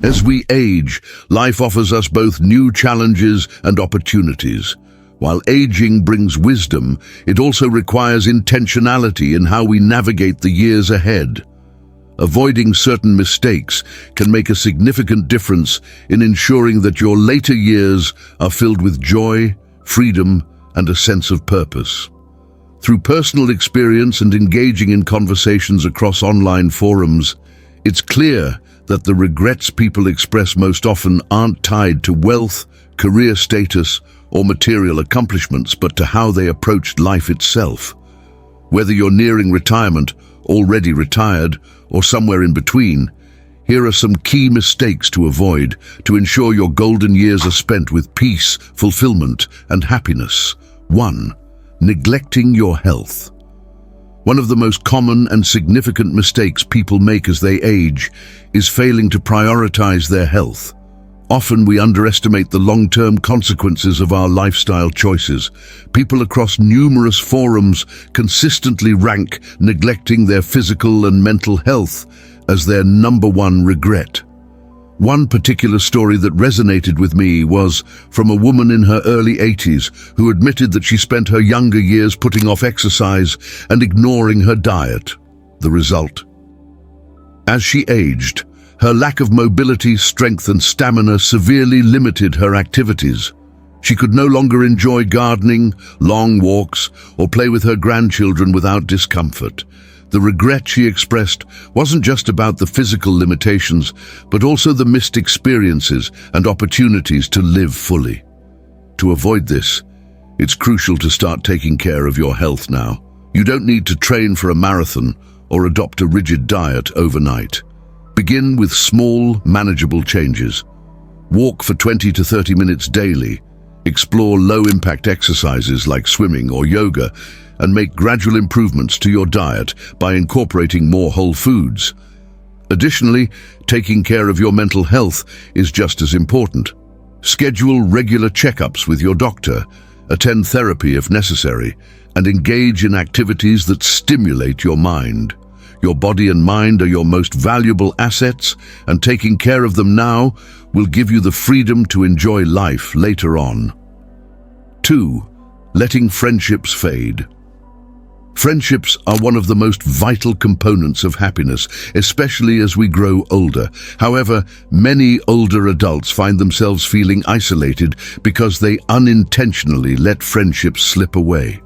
As we age, life offers us both new challenges and opportunities. While aging brings wisdom, it also requires intentionality in how we navigate the years ahead. Avoiding certain mistakes can make a significant difference in ensuring that your later years are filled with joy, freedom, and a sense of purpose. Through personal experience and engaging in conversations across online forums, it's clear that the regrets people express most often aren't tied to wealth, career status, or material accomplishments, but to how they approached life itself. Whether you're nearing retirement, already retired, or somewhere in between, here are some key mistakes to avoid to ensure your golden years are spent with peace, fulfillment, and happiness. 1. Neglecting your health. One of the most common and significant mistakes people make as they age is failing to prioritize their health. Often we underestimate the long-term consequences of our lifestyle choices. People across numerous forums consistently rank neglecting their physical and mental health as their number one regret. One particular story that resonated with me was from a woman in her early 80s who admitted that she spent her younger years putting off exercise and ignoring her diet. The result? As she aged, her lack of mobility, strength, and stamina severely limited her activities. She could no longer enjoy gardening, long walks, or play with her grandchildren without discomfort. The regret she expressed wasn't just about the physical limitations, but also the missed experiences and opportunities to live fully. To avoid this, it's crucial to start taking care of your health now. You don't need to train for a marathon or adopt a rigid diet overnight. Begin with small, manageable changes. Walk for 20 to 30 minutes daily. Explore low-impact exercises like swimming or yoga, and make gradual improvements to your diet by incorporating more whole foods. Additionally, taking care of your mental health is just as important. Schedule regular checkups with your doctor, attend therapy if necessary, and engage in activities that stimulate your mind. Your body and mind are your most valuable assets, and taking care of them now will give you the freedom to enjoy life later on. 2. Letting friendships fade. Friendships are one of the most vital components of happiness, especially as we grow older. However, many older adults find themselves feeling isolated because they unintentionally let friendships slip away.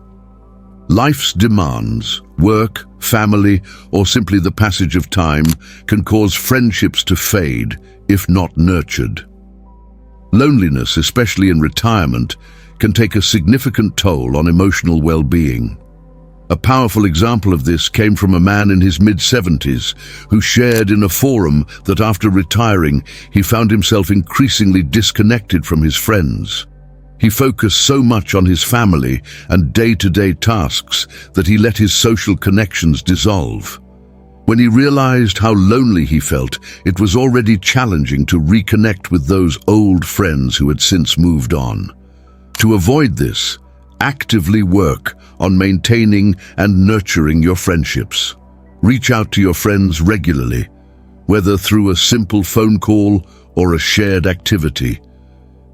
Life's demands, work, family, or simply the passage of time can cause friendships to fade, if not nurtured. Loneliness, especially in retirement, can take a significant toll on emotional well-being. A powerful example of this came from a man in his mid-70s who shared in a forum that after retiring, he found himself increasingly disconnected from his friends. He focused so much on his family and day-to-day tasks that he let his social connections dissolve. When he realized how lonely he felt, it was already challenging to reconnect with those old friends who had since moved on. To avoid this, actively work on maintaining and nurturing your friendships. Reach out to your friends regularly, whether through a simple phone call or a shared activity.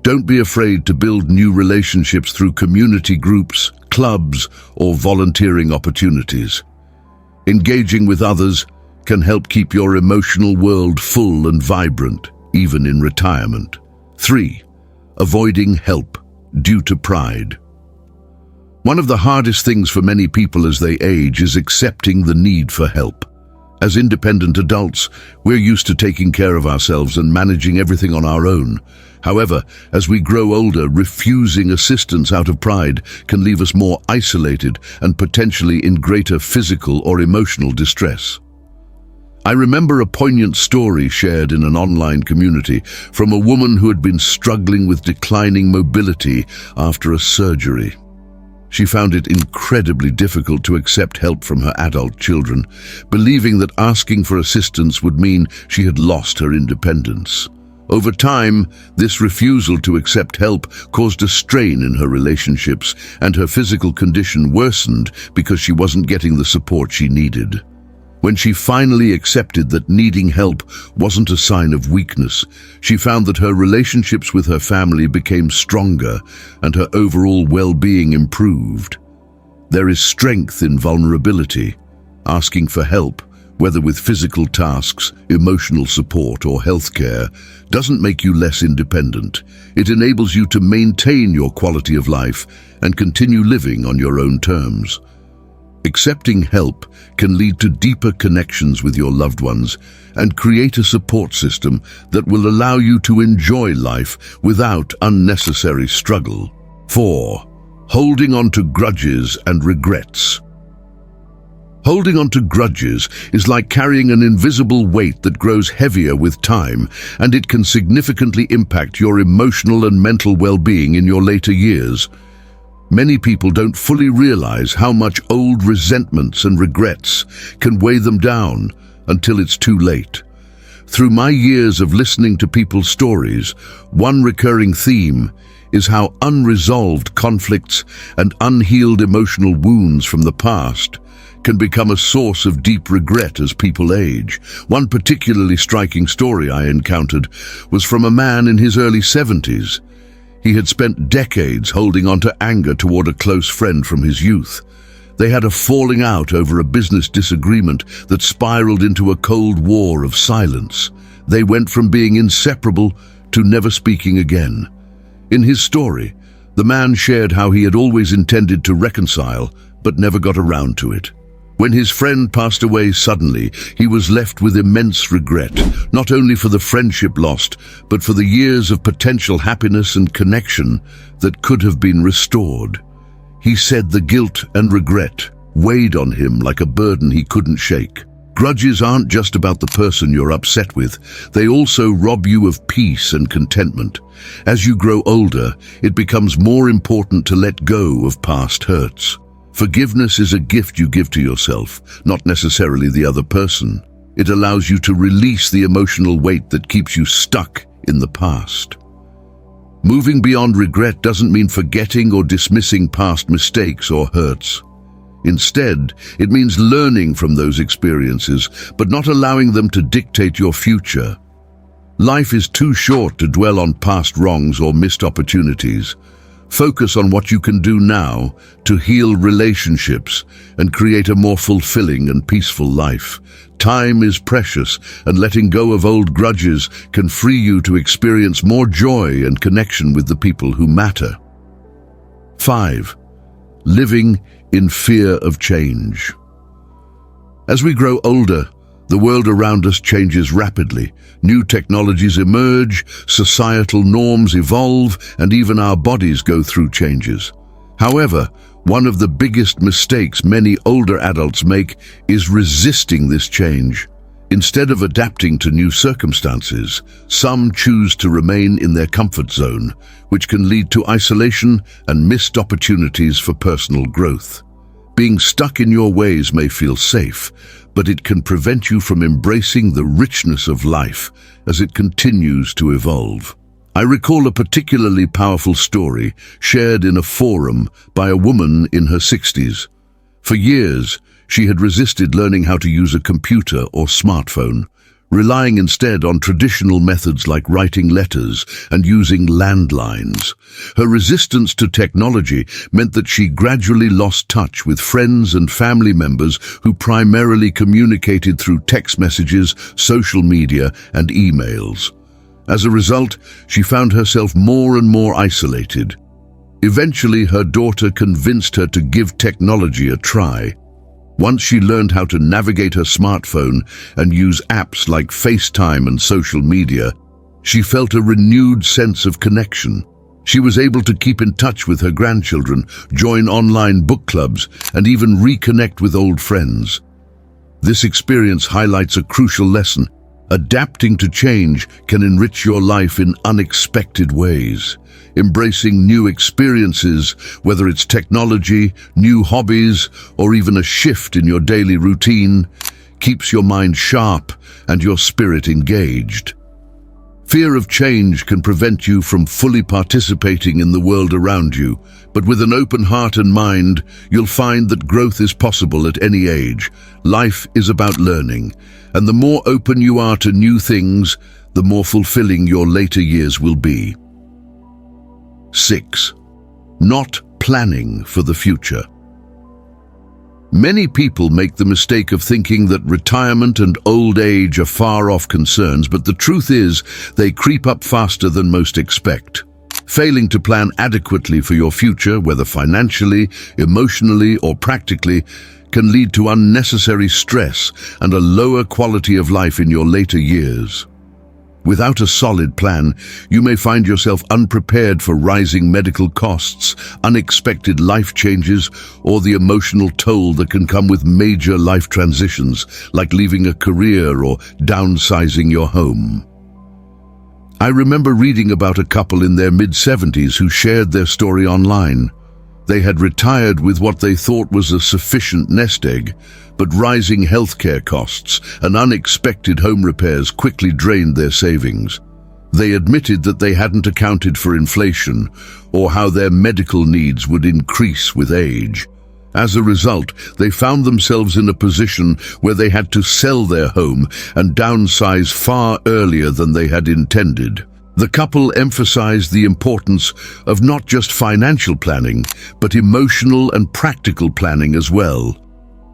Don't be afraid to build new relationships through community groups, clubs, or volunteering opportunities. Engaging with others can help keep your emotional world full and vibrant, even in retirement. 3. Avoiding help due to pride. One of the hardest things for many people as they age is accepting the need for help. As independent adults, we're used to taking care of ourselves and managing everything on our own. However, as we grow older, refusing assistance out of pride can leave us more isolated and potentially in greater physical or emotional distress. I remember a poignant story shared in an online community from a woman who had been struggling with declining mobility after a surgery. She found it incredibly difficult to accept help from her adult children, believing that asking for assistance would mean she had lost her independence. Over time, this refusal to accept help caused a strain in her relationships, and her physical condition worsened because she wasn't getting the support she needed. When she finally accepted that needing help wasn't a sign of weakness, she found that her relationships with her family became stronger and her overall well-being improved. There is strength in vulnerability. Asking for help, whether with physical tasks, emotional support, or healthcare, doesn't make you less independent. It enables you to maintain your quality of life and continue living on your own terms. Accepting help can lead to deeper connections with your loved ones and create a support system that will allow you to enjoy life without unnecessary struggle. 4. Holding on to grudges and regrets. Holding on to grudges is like carrying an invisible weight that grows heavier with time, and it can significantly impact your emotional and mental well-being in your later years. Many people don't fully realize how much old resentments and regrets can weigh them down until it's too late. Through my years of listening to people's stories, one recurring theme is how unresolved conflicts and unhealed emotional wounds from the past can become a source of deep regret as people age. One particularly striking story I encountered was from a man in his early 70s. He had spent decades holding on to anger toward a close friend from his youth. They had a falling out over a business disagreement that spiraled into a cold war of silence. They went from being inseparable to never speaking again. In his story, the man shared how he had always intended to reconcile, but never got around to it. When his friend passed away suddenly, he was left with immense regret, not only for the friendship lost, but for the years of potential happiness and connection that could have been restored. He said the guilt and regret weighed on him like a burden he couldn't shake. Grudges aren't just about the person you're upset with, they also rob you of peace and contentment. As you grow older, it becomes more important to let go of past hurts. Forgiveness is a gift you give to yourself, not necessarily the other person. It allows you to release the emotional weight that keeps you stuck in the past. Moving beyond regret doesn't mean forgetting or dismissing past mistakes or hurts. Instead, it means learning from those experiences, but not allowing them to dictate your future. Life is too short to dwell on past wrongs or missed opportunities. Focus on what you can do now to heal relationships and create a more fulfilling and peaceful life. Time is precious, and letting go of old grudges can free you to experience more joy and connection with the people who matter. 5. Living in fear of change. As we grow older, the world around us changes rapidly. New technologies emerge, societal norms evolve, and even our bodies go through changes. However, one of the biggest mistakes many older adults make is resisting this change. Instead of adapting to new circumstances, some choose to remain in their comfort zone, which can lead to isolation and missed opportunities for personal growth. Being stuck in your ways may feel safe, but it can prevent you from embracing the richness of life as it continues to evolve. I recall a particularly powerful story shared in a forum by a woman in her 60s. For years, she had resisted learning how to use a computer or smartphone, relying instead on traditional methods like writing letters and using landlines. Her resistance to technology meant that she gradually lost touch with friends and family members who primarily communicated through text messages, social media, and emails. As a result, she found herself more and more isolated. Eventually, her daughter convinced her to give technology a try. Once she learned how to navigate her smartphone and use apps like FaceTime and social media, she felt a renewed sense of connection. She was able to keep in touch with her grandchildren, join online book clubs, and even reconnect with old friends. This experience highlights a crucial lesson. Adapting to change can enrich your life in unexpected ways. Embracing new experiences, whether it's technology, new hobbies, or even a shift in your daily routine, keeps your mind sharp and your spirit engaged. Fear of change can prevent you from fully participating in the world around you, but with an open heart and mind, you'll find that growth is possible at any age. Life is about learning, and the more open you are to new things, the more fulfilling your later years will be. 6. Not planning for the future. Many people make the mistake of thinking that retirement and old age are far-off concerns, but the truth is they creep up faster than most expect. Failing to plan adequately for your future, whether financially, emotionally, or practically, can lead to unnecessary stress and a lower quality of life in your later years. Without a solid plan, you may find yourself unprepared for rising medical costs, unexpected life changes, or the emotional toll that can come with major life transitions, like leaving a career or downsizing your home. I remember reading about a couple in their mid-70s who shared their story online. They had retired with what they thought was a sufficient nest egg, but rising healthcare costs and unexpected home repairs quickly drained their savings. They admitted that they hadn't accounted for inflation or how their medical needs would increase with age. As a result, they found themselves in a position where they had to sell their home and downsize far earlier than they had intended. The couple emphasized the importance of not just financial planning, but emotional and practical planning as well.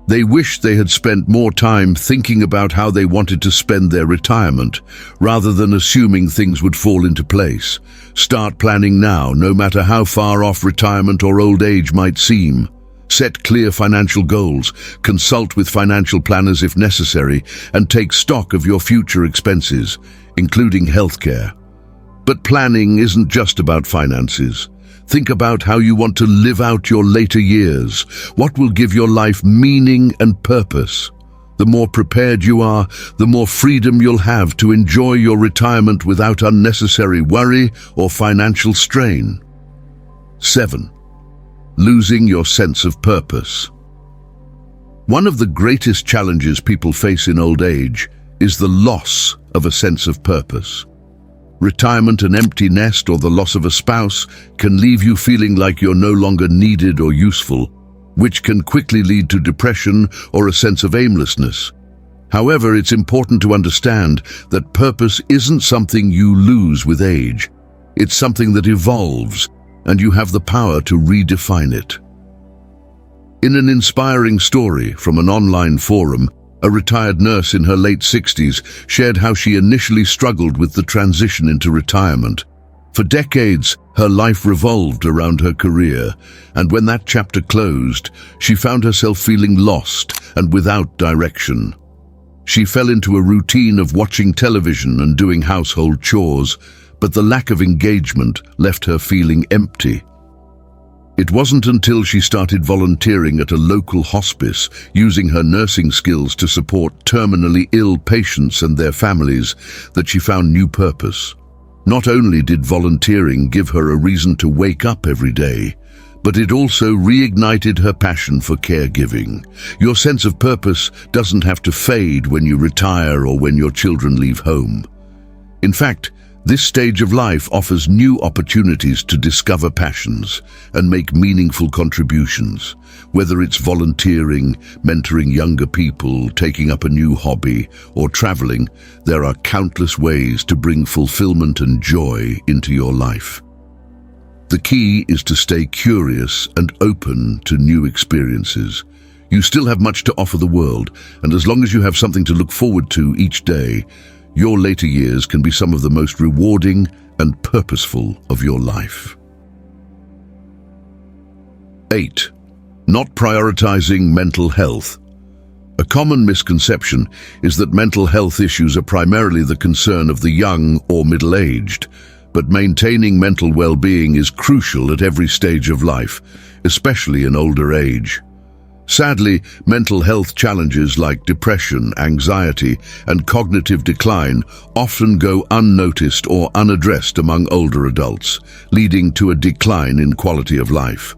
They wished they had spent more time thinking about how they wanted to spend their retirement, rather than assuming things would fall into place. Start planning now, no matter how far off retirement or old age might seem. Set clear financial goals, consult with financial planners if necessary, and take stock of your future expenses, including healthcare. But planning isn't just about finances. Think about how you want to live out your later years. What will give your life meaning and purpose? The more prepared you are, the more freedom you'll have to enjoy your retirement without unnecessary worry or financial strain. 7. Losing your sense of purpose. One of the greatest challenges people face in old age is the loss of a sense of purpose. Retirement, an empty nest, or the loss of a spouse can leave you feeling like you're no longer needed or useful, which can quickly lead to depression or a sense of aimlessness. However, it's important to understand that purpose isn't something you lose with age. It's something that evolves, and you have the power to redefine it. In an inspiring story from an online forum, a retired nurse in her late 60s shared how she initially struggled with the transition into retirement. For decades, her life revolved around her career, and when that chapter closed, she found herself feeling lost and without direction. She fell into a routine of watching television and doing household chores, but the lack of engagement left her feeling empty. It wasn't until she started volunteering at a local hospice, using her nursing skills to support terminally ill patients and their families, that she found new purpose. Not only did volunteering give her a reason to wake up every day, but it also reignited her passion for caregiving. Your sense of purpose doesn't have to fade when you retire or when your children leave home. In fact, this stage of life offers new opportunities to discover passions and make meaningful contributions. Whether it's volunteering, mentoring younger people, taking up a new hobby, or traveling, there are countless ways to bring fulfillment and joy into your life. The key is to stay curious and open to new experiences. You still have much to offer the world, and as long as you have something to look forward to each day, your later years can be some of the most rewarding and purposeful of your life. 8. Not prioritizing mental health. A common misconception is that mental health issues are primarily the concern of the young or middle-aged, but maintaining mental well-being is crucial at every stage of life, especially in older age. Sadly, mental health challenges like depression, anxiety, and cognitive decline often go unnoticed or unaddressed among older adults, leading to a decline in quality of life.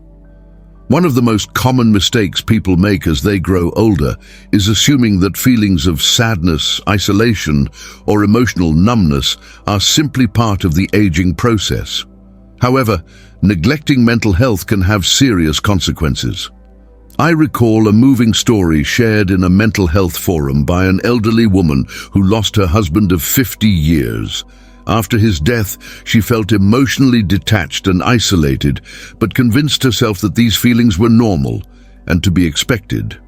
One of the most common mistakes people make as they grow older is assuming that feelings of sadness, isolation, or emotional numbness are simply part of the aging process. However, neglecting mental health can have serious consequences. I recall a moving story shared in a mental health forum by an elderly woman who lost her husband of 50 years. After his death, she felt emotionally detached and isolated, but convinced herself that these feelings were normal and to be expected.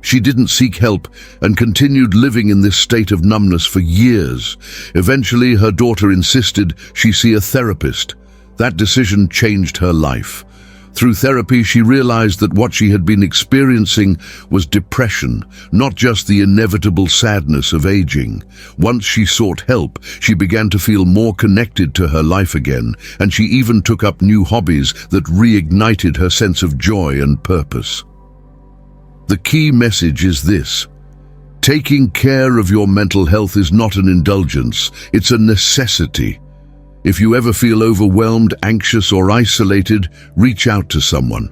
She didn't seek help and continued living in this state of numbness for years. Eventually, her daughter insisted she see a therapist. That decision changed her life. Through therapy, she realized that what she had been experiencing was depression, not just the inevitable sadness of aging. Once she sought help, she began to feel more connected to her life again, and she even took up new hobbies that reignited her sense of joy and purpose. The key message is this: taking care of your mental health is not an indulgence, it's a necessity. If you ever feel overwhelmed, anxious, or isolated, reach out to someone.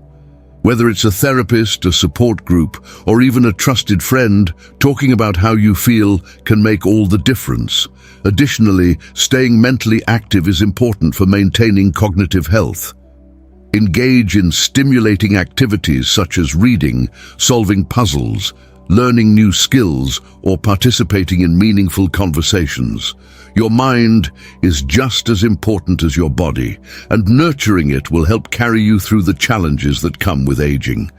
Whether it's a therapist, a support group, or even a trusted friend, talking about how you feel can make all the difference. Additionally, staying mentally active is important for maintaining cognitive health. Engage in stimulating activities such as reading, solving puzzles, learning new skills, or participating in meaningful conversations. Your mind is just as important as your body, and nurturing it will help carry you through the challenges that come with aging.